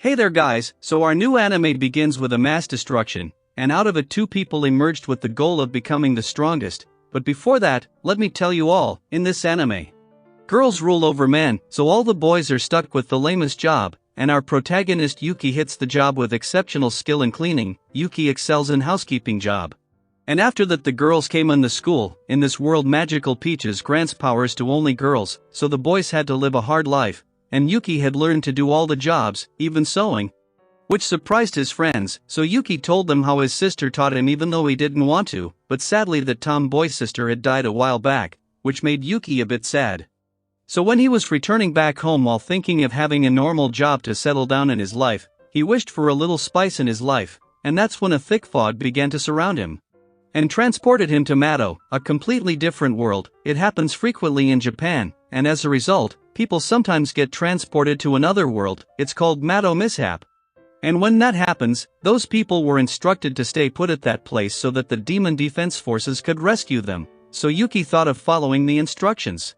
Hey there guys, so our new anime begins with a mass destruction, and out of it two people emerged with the goal of becoming the strongest. But before that, let me tell you all, in this anime, girls rule over men, so all the boys are stuck with the lamest job, and our protagonist Yuki hits the job with exceptional skill in cleaning. Yuki excels in housekeeping job. And after that the girls came in the school. In this world Magical Peaches grants powers to only girls, so the boys had to live a hard life. And Yuki had learned to do all the jobs, even sewing, which surprised his friends, so Yuki told them how his sister taught him even though he didn't want to, but sadly that tomboy's sister had died a while back, which made Yuki a bit sad. So when he was returning back home while thinking of having a normal job to settle down in his life, he wished for a little spice in his life, and that's when a thick fog began to surround him and transported him to Mato, a completely different world. It happens frequently in Japan, and as a result, people sometimes get transported to another world. It's called Mato mishap. And when that happens, those people were instructed to stay put at that place so that the demon defense forces could rescue them. So Yuki thought of following the instructions.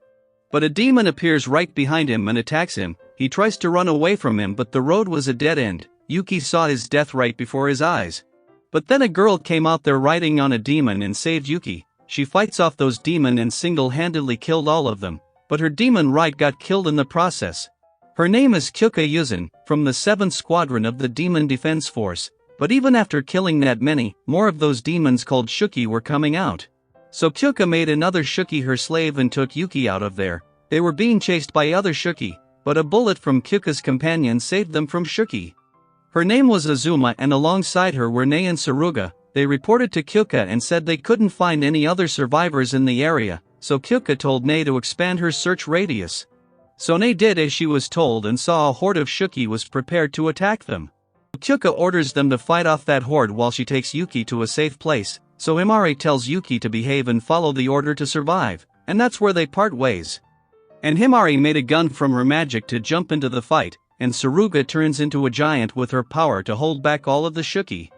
But a demon appears right behind him and attacks him. He tries to run away from him, but the road was a dead end. Yuki saw his death right before his eyes. But then a girl came out there riding on a demon and saved Yuki. She fights off those demons and single-handedly killed all of them. But her demon ride got killed in the process. Her name is Kyuka Yuzan, from the 7th Squadron of the Demon Defense Force. But even after killing that many, more of those demons called Shuki were coming out. So Kyuka made another Shuki her slave and took Yuki out of there. They were being chased by other Shuki, but a bullet from Kyuka's companion saved them from Shuki. Her name was Azuma and alongside her were Nei and Saruga. They reported to Kyuka and said they couldn't find any other survivors in the area. So Kyuka told Nei to expand her search radius. So Nei did as she was told and saw a horde of Shuki was prepared to attack them. Kyuka orders them to fight off that horde while she takes Yuki to a safe place, so Himari tells Yuki to behave and follow the order to survive, and that's where they part ways. And Himari made a gun from her magic to jump into the fight, and Saruga turns into a giant with her power to hold back all of the Shuki.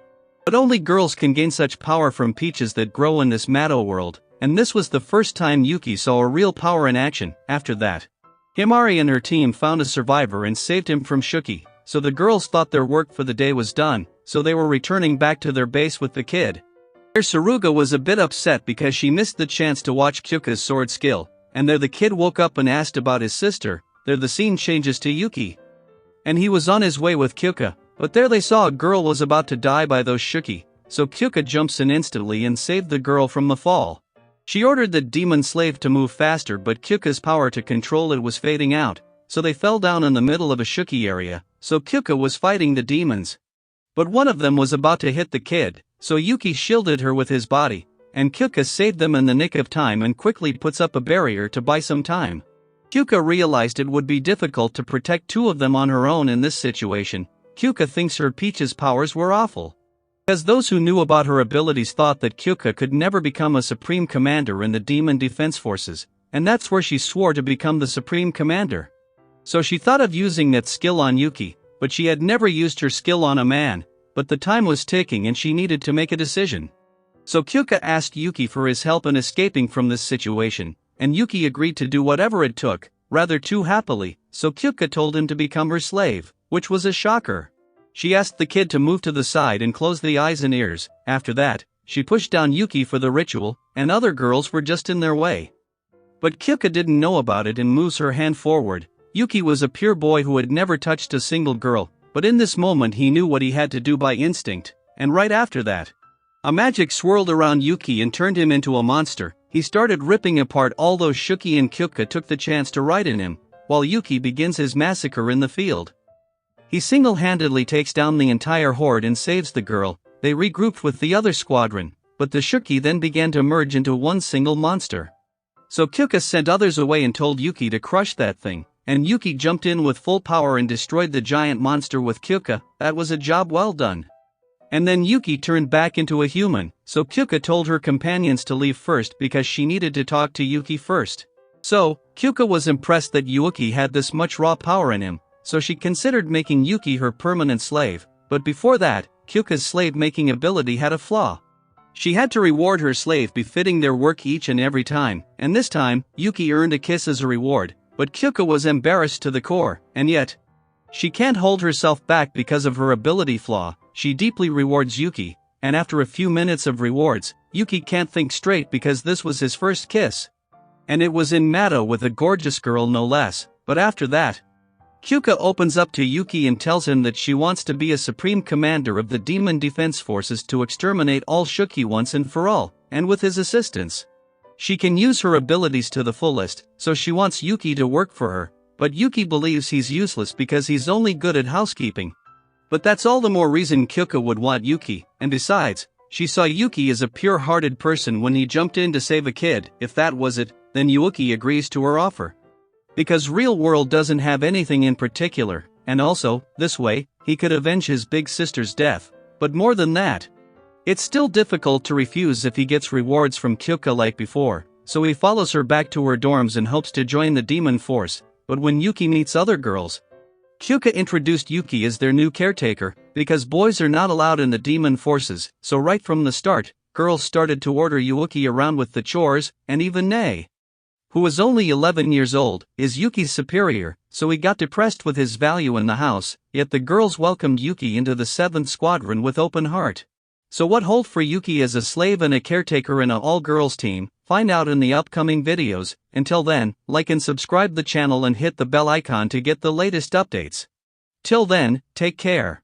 But only girls can gain such power from peaches that grow in this Mato world. And this was the first time Yuki saw a real power in action. After that, Himari and her team found a survivor and saved him from Shuki, so the girls thought their work for the day was done, so they were returning back to their base with the kid. There Saruga was a bit upset because she missed the chance to watch Kyuka's sword skill, and there the kid woke up and asked about his sister. There the scene changes to Yuki. And he was on his way with Kyuka, but there they saw a girl was about to die by those Shuki, so Kyuka jumps in instantly and saved the girl from the fall. She ordered the demon slave to move faster, but Kyuka's power to control it was fading out, so they fell down in the middle of a Shuki area, so Kyuka was fighting the demons. But one of them was about to hit the kid, so Yuki shielded her with his body, and Kyuka saved them in the nick of time and quickly puts up a barrier to buy some time. Kyuka realized it would be difficult to protect two of them on her own in this situation. Kyuka thinks her Peach's powers were awful, as those who knew about her abilities thought that Kyuka could never become a supreme commander in the Demon Defense Forces, and that's where she swore to become the supreme commander. So she thought of using that skill on Yuki, but she had never used her skill on a man, but the time was ticking and she needed to make a decision. So Kyuka asked Yuki for his help in escaping from this situation, and Yuki agreed to do whatever it took, rather too happily, so Kyuka told him to become her slave, which was a shocker. She asked the kid to move to the side and close the eyes and ears. After that, she pushed down Yuki for the ritual, and other girls were just in their way. But Kyuka didn't know about it and moves her hand forward. Yuki was a pure boy who had never touched a single girl, but in this moment he knew what he had to do by instinct, and right after that, a magic swirled around Yuki and turned him into a monster. He started ripping apart all those Shuki and Kyuka took the chance to ride in him, while Yuki begins his massacre in the field. He single-handedly takes down the entire horde and saves the girl. They regrouped with the other squadron, but the Shuki then began to merge into one single monster. So Kyuka sent others away and told Yuki to crush that thing, and Yuki jumped in with full power and destroyed the giant monster with Kyuka. That was a job well done. And then Yuki turned back into a human, so Kyuka told her companions to leave first because she needed to talk to Yuki first. So, Kyuka was impressed that Yuki had this much raw power in him, so she considered making Yuki her permanent slave, but before that, Kyuka's slave-making ability had a flaw. She had to reward her slave befitting their work each and every time, and this time, Yuki earned a kiss as a reward, but Kyuka was embarrassed to the core, and yet, She can't hold herself back because of her ability flaw. She deeply rewards Yuki, and after a few minutes of rewards, Yuki can't think straight because this was his first kiss. And it was in Mato with a gorgeous girl no less, but after that, Kyuka opens up to Yuki and tells him that she wants to be a supreme commander of the Demon Defense Forces to exterminate all Shuki once and for all, and with his assistance, she can use her abilities to the fullest, so she wants Yuki to work for her, but Yuki believes he's useless because he's only good at housekeeping. But that's all the more reason Kyuka would want Yuki, and besides, she saw Yuki as a pure-hearted person when he jumped in to save a kid. If that was it, then Yuki agrees to her offer. Because Real World doesn't have anything in particular, and also, this way, he could avenge his big sister's death, but more than that, it's still difficult to refuse if he gets rewards from Kyuka like before, so he follows her back to her dorms and hopes to join the demon force. But when Yuki meets other girls, Kyuka introduced Yuki as their new caretaker, because boys are not allowed in the demon forces, so right from the start, girls started to order Yuki around with the chores, and even Nei, who was only 11 years old, is Yuki's superior, so he got depressed with his value in the house, yet the girls welcomed Yuki into the 7th Squadron with open heart. So what hold for Yuki as a slave and a caretaker in an all-girls team? Find out in the upcoming videos. Until then, like and subscribe the channel and hit the bell icon to get the latest updates. Till then, take care.